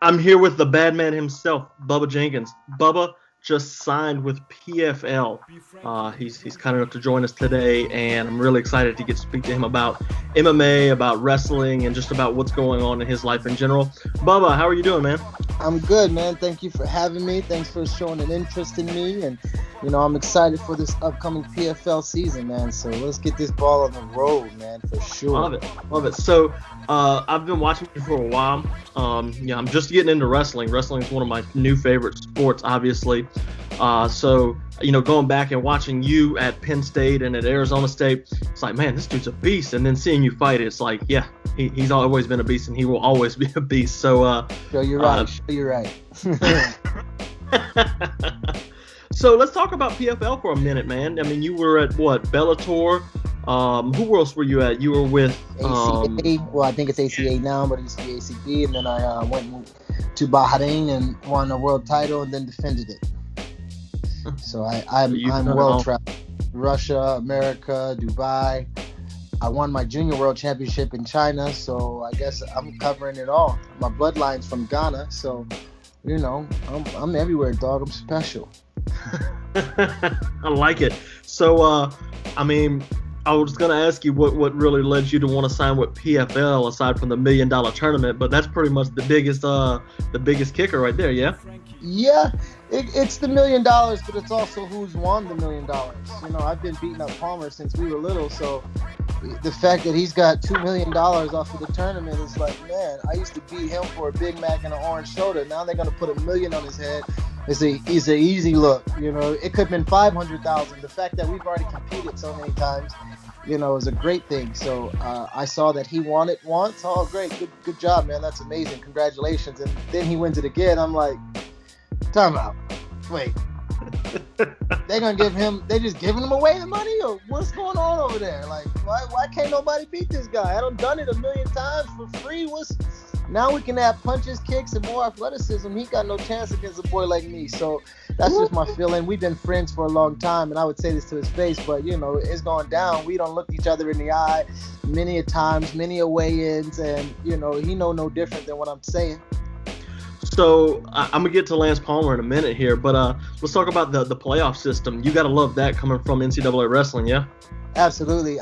I'm here with the bad man himself, Bubba Jenkins. Bubba just signed with PFL. He's kind enough to join us today, and I'm really excited to get to speak to him about MMA, about wrestling, and just about what's going on in his life in general. Bubba, how are you doing, man? I'm good, man. Thank you for having me. Thanks for showing an interest in me. And, I'm excited for this upcoming PFL season, man. So let's get this ball on the road, man, for sure. Love it, love it. So I've been watching you for a while. I'm just getting into wrestling. Wrestling is one of my new favorite sports, obviously. Going back and watching you at Penn State and at Arizona State, it's like, man, this dude's a beast. And then seeing you fight, it's like, yeah, he's always been a beast, and he will always be a beast. So, you're right. You're right. So let's talk about PFL for a minute, man. I mean, you were at what, Bellator? Who else were you at? You were with ACA. Well, I think it's ACA now, but it used to be ACB. And then I went to Bahrain and won a world title and then defended it. So I'm well traveled. Russia, America, Dubai. I won my junior world championship in China, so I guess I'm covering it all. My bloodline's from Ghana, so I'm everywhere, dog. I'm special. I like it. So, I was going to ask you what really led you to want to sign with PFL aside from the $1 million tournament, but that's pretty much the biggest kicker right there, yeah? Yeah, it's the $1 million, but it's also who's won the $1 million. I've been beating up Palmer since we were little, so the fact that he's got $2 million off of the tournament is like, man, I used to beat him for a Big Mac and an orange soda. Now they're going to put $1 million on his head. It's an easy look. It could have been $500,000. The fact that we've already competed so many times, is a great thing. So I saw that he won it once. Oh, great. Good job, man. That's amazing. Congratulations. And then he wins it again. I'm like, time out. Wait. They just giving him away the money, or what's going on over there? Like, why can't nobody beat this guy? I done done it 1 million times for free. Now we can have punches, kicks, and more athleticism. He got no chance against a boy like me. So that's just my feeling. We've been friends for a long time, and I would say this to his face, but it's going down. We don't look each other in the eye many a times, many a weigh-ins, and he know no different than what I'm saying. So I'm gonna get to Lance Palmer in a minute here, but let's talk about the playoff system. You gotta love that coming from NCAA wrestling, yeah? Absolutely.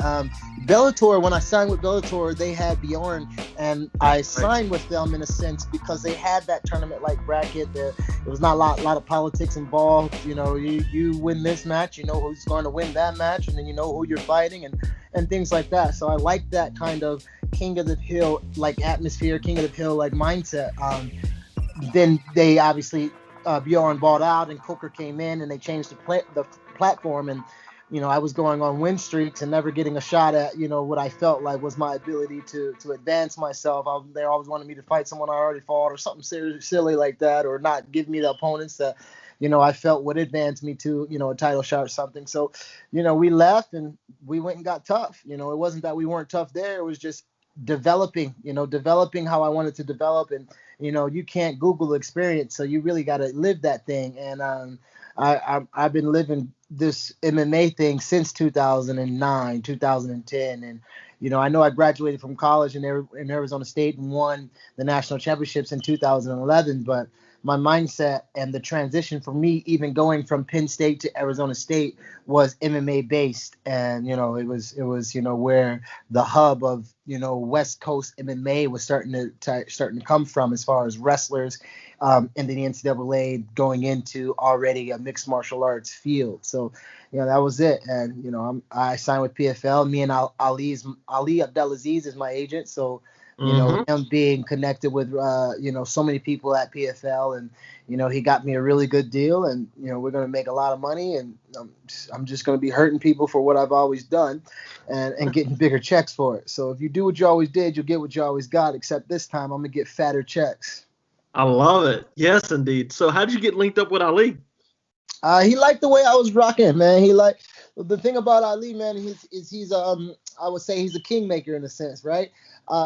Bellator, when I signed with Bellator, they had Bjorn, and I signed with them in a sense because they had that tournament-like bracket. There was not a lot of politics involved. You win this match, you know who's going to win that match, and then you know who you're fighting, and things like that. So I like that kind of king of the hill like atmosphere, king of the hill like mindset. Then they obviously Bjorn bought out and Coker came in and they changed the platform, and I was going on win streaks and never getting a shot at what I felt like was my ability to advance myself. They always wanted me to fight someone I already fought or something silly like that, or not give me the opponents that I felt would advance me to a title shot or something. So we left and we went and got tough. It wasn't that we weren't tough there. It was just developing how I wanted to develop. And you can't Google experience, so you really got to live that thing. And I've been living this MMA thing since 2009, 2010, and I know I graduated from college in Arizona State and won the national championships in 2011, but my mindset and the transition for me, even going from Penn State to Arizona State, was MMA based, and it was where the hub of West Coast MMA was starting to come from, as far as wrestlers in the NCAA going into already a mixed martial arts field. So that was it, and I signed with PFL. Me and Ali Abdelaziz is my agent, so. Him being connected with, so many people at PFL, and, he got me a really good deal, and, we're going to make a lot of money, and I'm just going to be hurting people for what I've always done and getting bigger checks for it. So if you do what you always did, you'll get what you always got, except this time I'm going to get fatter checks. I love it. Yes, indeed. So how'd you get linked up with Ali? He liked the way I was rocking, man. The thing about Ali, man, he's I would say he's a kingmaker in a sense, right?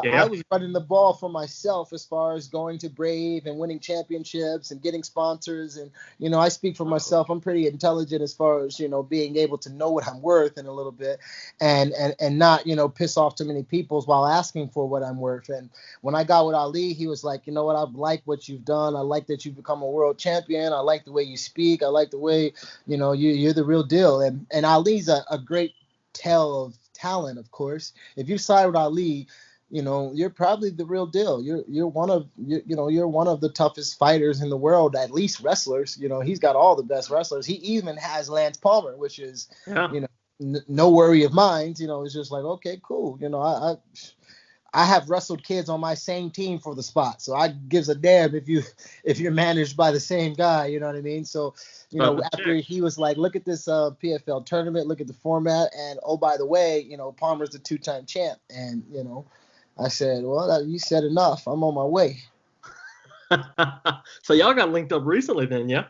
Yeah. I was running the ball for myself as far as going to Brave and winning championships and getting sponsors. And, I speak for myself. I'm pretty intelligent as far as, being able to know what I'm worth in a little bit and not, piss off too many people while asking for what I'm worth. And when I got with Ali, he was like, you know what? I like what you've done. I like that you've become a world champion. I like the way you speak. I like the way, you're the real deal. And Ali's a great tell of talent, of course. If you side with Ali, you're probably the real deal. You're one of you're one of the toughest fighters in the world, at least wrestlers. He's got all the best wrestlers. He even has Lance Palmer, which is no worry of mine. It's just like, okay, cool. I have wrestled kids on my same team for the spot, so I gives a damn if you're managed by the same guy. You know what I mean? So after he was like, look at this PFL tournament, look at the format, and oh, by the way, Palmer's the 2-time champ, and I said, well, you said enough. I'm on my way. So y'all got linked up recently then, yeah?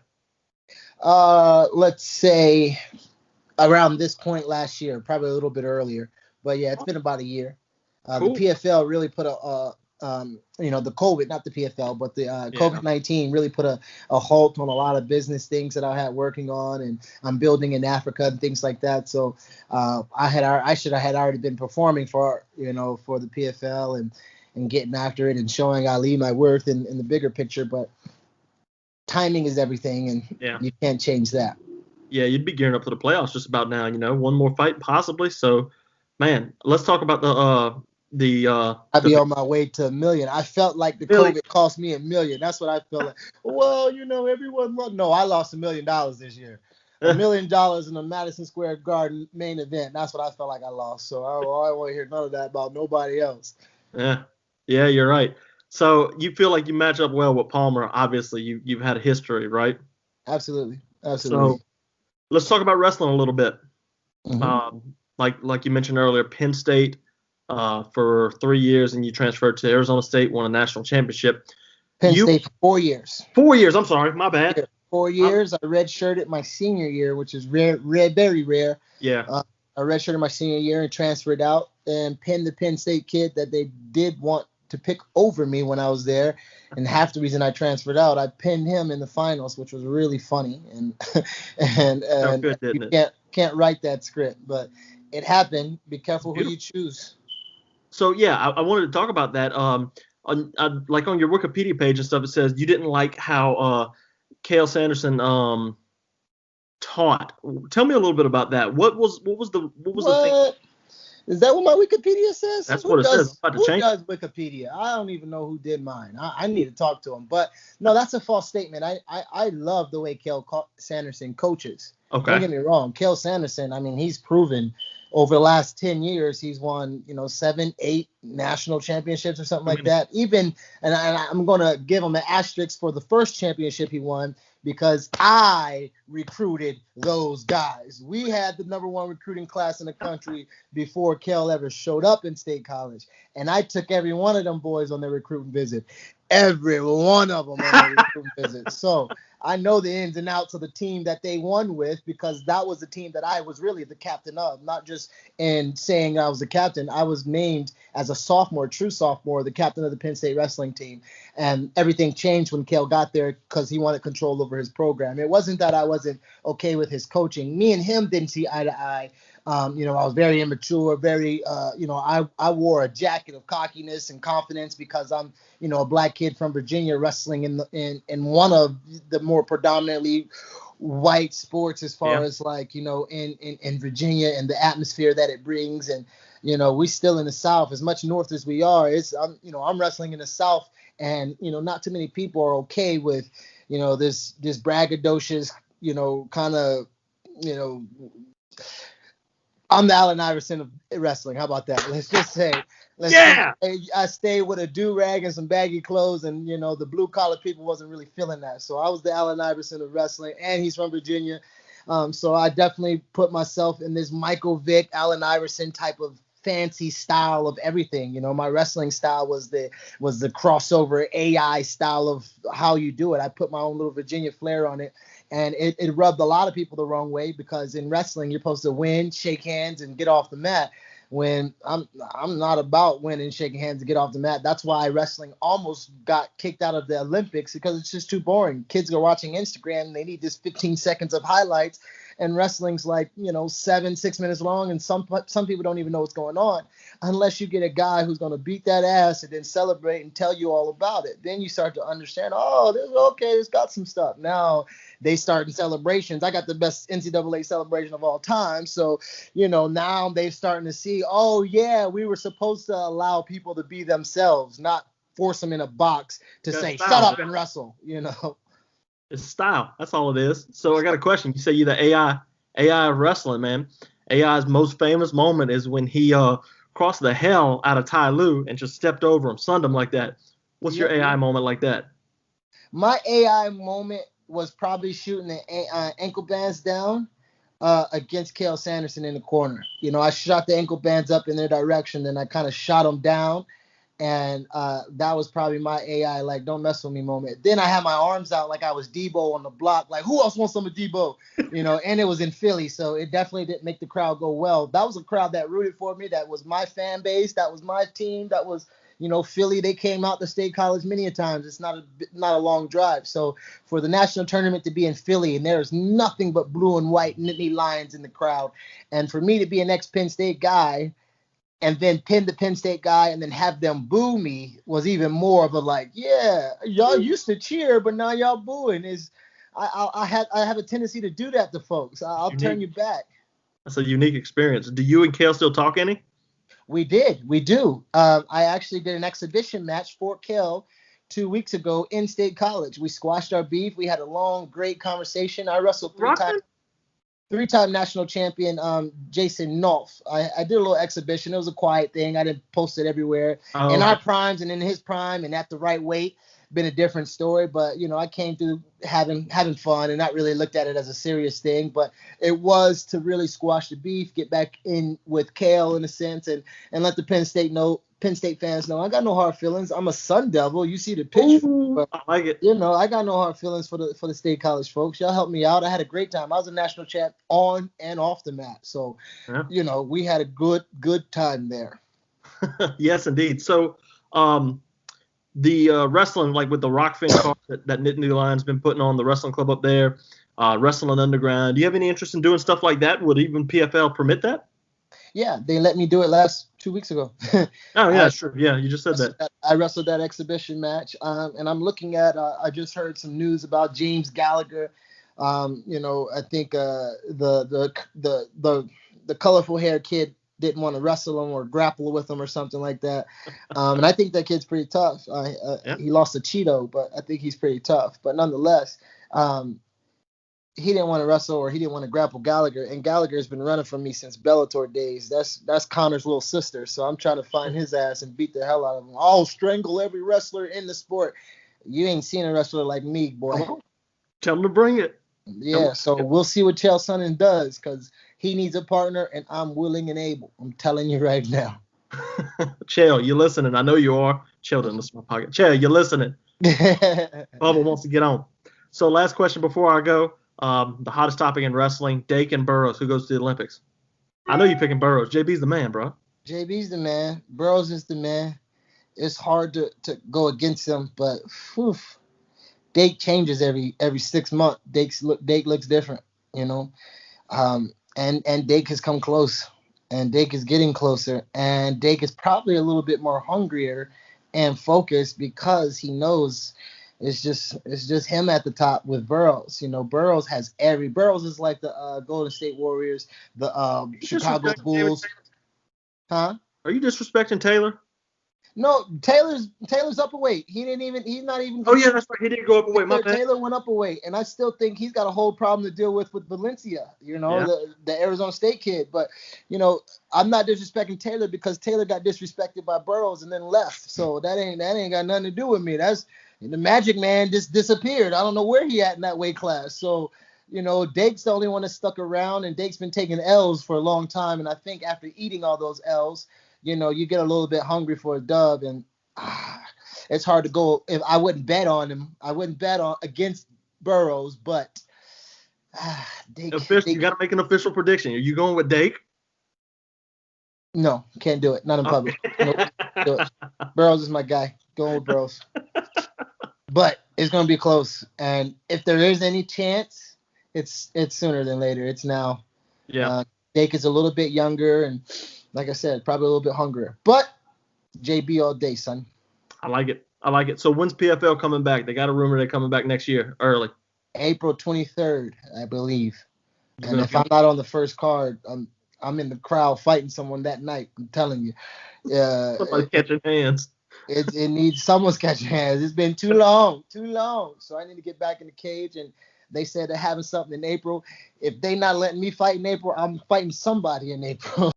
Let's say around this point last year, probably a little bit earlier. But yeah, it's been about a year. Cool. The PFL really put the COVID, not the PFL, but the COVID-19 really put a halt on a lot of business things that I had working on, and I'm building in Africa and things like that. So I should have had already been performing for the PFL and getting after it and showing Ali my worth in the bigger picture. But timing is everything, and you can't change that. Yeah, you'd be gearing up for the playoffs just about now. One more fight possibly. So, man, let's talk about I'd be on my way to $1 million. I felt like the COVID cost me $1 million. That's what I felt like. Well, everyone lost. No, I lost $1 million this year. $1 million in the Madison Square Garden main event. That's what I felt like I lost. So I don't want to hear none of that about nobody else. Yeah, you're right. So you feel like you match up well with Palmer. Obviously, you've had a history, right? Absolutely. So let's talk about wrestling a little bit. Mm-hmm. Like you mentioned earlier, Penn State. For 3 years, and you transferred to Arizona State, won a national championship. Penn State for 4 years. 4 years. I'm sorry, my bad. 4 years. I redshirted my senior year, which is rare, very rare. Yeah. I redshirted my senior year and transferred out and pinned the Penn State kid that they did want to pick over me when I was there. And half the reason I transferred out, I pinned him in the finals, which was really funny. And good, you can't write that script, but it happened. Be careful who you choose. So yeah, I wanted to talk about that. Like on your Wikipedia page and stuff, it says you didn't like how Cael Sanderson taught. Tell me a little bit about that. What was the thing? Is that what my Wikipedia says? That's what it says. I'm about to change. Who does Wikipedia? I don't even know who did mine. I need to talk to him. But no, that's a false statement. I love the way Cael Sanderson coaches. Okay. Don't get me wrong. Cael Sanderson, I mean, he's proven over the last 10 years, he's won, 7, 8 national championships or something like that. Even, and I'm going to give him an asterisk for the first championship he won because I recruited those guys. We had the #1 recruiting class in the country before Cael ever showed up in State College. And I took every one of them boys on their recruiting visit. Every one of them on their recruiting visit. So I know the ins and outs of the team that they won with because that was the team that I was really the captain of, not just in saying I was the captain. I was named as a sophomore, true sophomore, the captain of the Penn State wrestling team. And everything changed when Cael got there because he wanted control over his program. It wasn't that I wasn't okay with his coaching. Me and him didn't see eye to eye. I was very immature, very, I wore a jacket of cockiness and confidence because I'm, a black kid from Virginia wrestling in one of the more predominantly white sports as far as like, in Virginia and the atmosphere that it brings. And, we still in the South, as much north as we are, I'm wrestling in the South and, not too many people are okay with, this braggadocious, kind of, I'm the Allen Iverson of wrestling. How about that? Let's just say, I stayed with a do-rag and some baggy clothes, and, the blue-collar people wasn't really feeling that. So I was the Allen Iverson of wrestling, and he's from Virginia. So I definitely put myself in this Michael Vick, Allen Iverson type of fancy style of everything. My wrestling style was the crossover AI style of how you do it. I put my own little Virginia flair on it. And it rubbed a lot of people the wrong way because in wrestling, you're supposed to win, shake hands, and get off the mat. when I'm not about winning, shaking hands to get off the mat. That's why wrestling almost got kicked out of the Olympics, because it's just too boring. Kids are watching Instagram, they need this 15 seconds of highlights, and wrestling's like 6 minutes long, and some people don't even know what's going on unless you get a guy who's going to beat that ass and then celebrate and tell you all about it. Then you start to understand, oh, it's got some stuff. Now they start in celebrations. I got the best NCAA celebration of all time. So, now they're starting to see, oh, yeah, we were supposed to allow people to be themselves, not force them in a box to say, style. Shut up and wrestle, It's style. That's all it is. So I got a question. You say you're the AI of wrestling, man. AI's most famous moment is when he crossed the hell out of Tai Lu and just stepped over him, sunned him like that. What's your AI moment like that? My AI moment was probably shooting the ankle bands down against Cael Sanderson in the corner. I shot the ankle bands up in their direction, then I kind of shot them down. And that was probably my AI, like, don't mess with me moment. Then I had my arms out like I was Debo on the block, like, who else wants some of Debo? And it was in Philly, so it definitely didn't make the crowd go well. That was a crowd that rooted for me. That was my fan base. That was my team. That was, Philly. They came out to State College many a times. It's not a long drive. So for the national tournament to be in Philly and there's nothing but blue and white Nittany Lions in the crowd, and for me to be an ex-Penn State guy and then pin the Penn State guy and then have them boo me was even more of a like, yeah, y'all used to cheer, but now y'all booing. I have a tendency to do that to folks. I'll turn you back. That's a unique experience. Do you and Cael still talk any? We do. I actually did an exhibition match for Cael 2 weeks ago in State College. We squashed our beef. We had a long, great conversation. I wrestled three-time national champion Jason Nolf. I did a little exhibition. It was a quiet thing. I didn't post it everywhere. In our primes and in his prime and at the right weight, been a different story. But, I came through having fun and not really looked at it as a serious thing. But it was to really squash the beef, get back in with Cael in a sense, and let the Penn State fans know I got no hard feelings. I'm a Sun Devil. You see the picture. But, I like it. I got no hard feelings for the State College folks. Y'all helped me out. I had a great time. I was a national champ on and off the mat. So, we had a good time there. Yes, indeed. So, the wrestling, like with the Rockfin card that Nittany Lions been putting on, the wrestling club up there, Wrestling Underground. Do you have any interest in doing stuff like that? Would even PFL permit that? Yeah, they let me do it 2 weeks ago. Oh, yeah, sure. Yeah, you just said that. I wrestled that exhibition match, and I'm looking at. I just heard some news about James Gallagher. I think the colorful haired kid didn't want to wrestle him or grapple with him or something like that. And I think that kid's pretty tough. He lost to Cheeto, but I think he's pretty tough. But nonetheless, he didn't want to wrestle or he didn't want to grapple Gallagher, and Gallagher's been running from me since Bellator days. That's Connor's little sister, so I'm trying to find his ass and beat the hell out of him. I'll strangle every wrestler in the sport. You ain't seen a wrestler like me, boy. Tell him to bring it. Yeah, so we'll see what Chael Sonnen does, because he needs a partner, and I'm willing and able. I'm telling you right now. Chael, you're listening. I know you are. Chael didn't listen to my podcast. Chael, you're listening. Bubba wants to get on. So last question before I go. The hottest topic in wrestling, Dake and Burroughs. Who goes to the Olympics? I know you're picking Burroughs. JB's the man, bro. JB's the man. Burroughs is the man. It's hard to go against him, but Dake changes every 6 months. Dake looks different, and Dake has come close, and Dake is getting closer, and Dake is probably a little bit more hungrier and focused because he knows it's just him at the top with Burroughs. Burroughs is like the Golden State Warriors, the Chicago Bulls. Huh? Are you disrespecting Taylor? No, Taylor's up a weight. He's not even. Oh yeah, that's right. He didn't go up a weight. My bad. Taylor went up a weight, and I still think he's got a whole problem to deal with Valencia. The Arizona State kid. But I'm not disrespecting Taylor because Taylor got disrespected by Burroughs and then left. So that ain't got nothing to do with me. That's the Magic Man just disappeared. I don't know where he at in that weight class. So Dake's the only one that stuck around, and Dake's been taking L's for a long time. And I think after eating all those L's, you get a little bit hungry for a dub, and it's hard to go. If I wouldn't bet on him, I wouldn't bet on against Burroughs, but Dake. You got to make an official prediction. Are you going with Dake? No, can't do it. Not in public. Nope. Do it. Burroughs is my guy. Going with Burroughs. But it's gonna be close. And if there is any chance, it's sooner than later. It's now. Yeah. Jake is a little bit younger, and like I said, probably a little bit hungrier. But JB all day, son. I like it. So when's PFL coming back? They got a rumor they're coming back next year, early. April 23rd, I believe. And if I'm not on the first card, I'm in the crowd fighting someone that night. I'm telling you. Somebody catching hands. It needs someone's catching hands. It's been too long. So I need to get back in the cage. And they said they're having something in April. If they not letting me fight in April, I'm fighting somebody in April.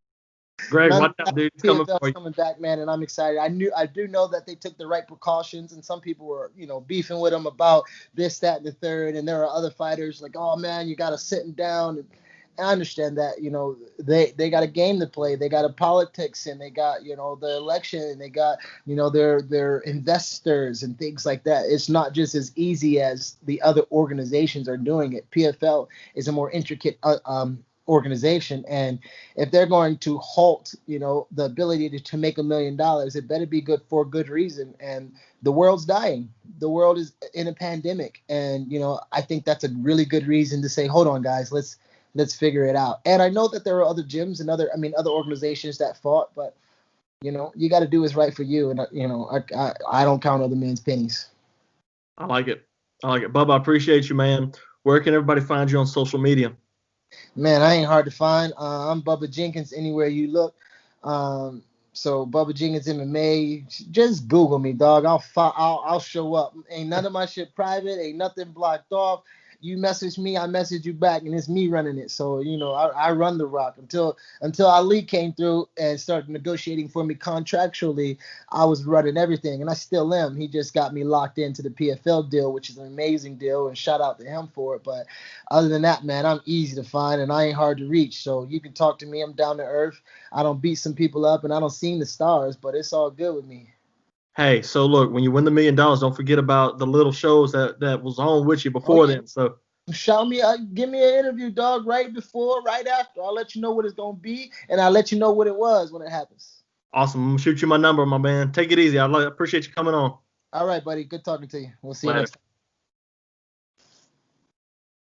Greg, watch out, dude. It's coming back, man, and I'm excited. I do know that they took the right precautions, and some people were, beefing with them about this, that, and the third. And there are other fighters like, oh man, you got to sit them down. And I understand that, they got a game to play. They got a politics, and they got, the election, and they got, their investors and things like that. It's not just as easy as the other organizations are doing it. PFL is a more intricate organization, and if they're going to halt, the ability to make $1 million, it better be good for a good reason. And the world's dying. The world is in a pandemic, and I think that's a really good reason to say, hold on, guys, let's figure it out. And I know that there are other gyms and other organizations that fought, but you got to do what's right for you. And I don't count other men's pennies. I like it. Bubba, I appreciate you, man. Where can everybody find you on social media? Man, I ain't hard to find. I'm Bubba Jenkins anywhere you look. So Bubba Jenkins MMA, just Google me, dog. I'll show up. Ain't none of my shit private. Ain't nothing blocked off. You message me, I message you back, and it's me running it. So I run the rock until Ali came through and started negotiating for me contractually. I was running everything, and I still am. He just got me locked into the PFL deal, which is an amazing deal, and shout out to him for it. But other than that, man, I'm easy to find, and I ain't hard to reach. So you can talk to me. I'm down to earth. I don't beat some people up, and I don't sing the stars, but it's all good with me. Hey, so look, when you win the $1 million, don't forget about the little shows that was on with you before then. So shout me, give me an interview, dog, right before, right after. I'll let you know what it's gonna be, and I'll let you know what it was when it happens. Awesome. I'm gonna shoot you my number, my man. Take it easy. I appreciate you coming on. All right, buddy. Good talking to you. We'll see you next time.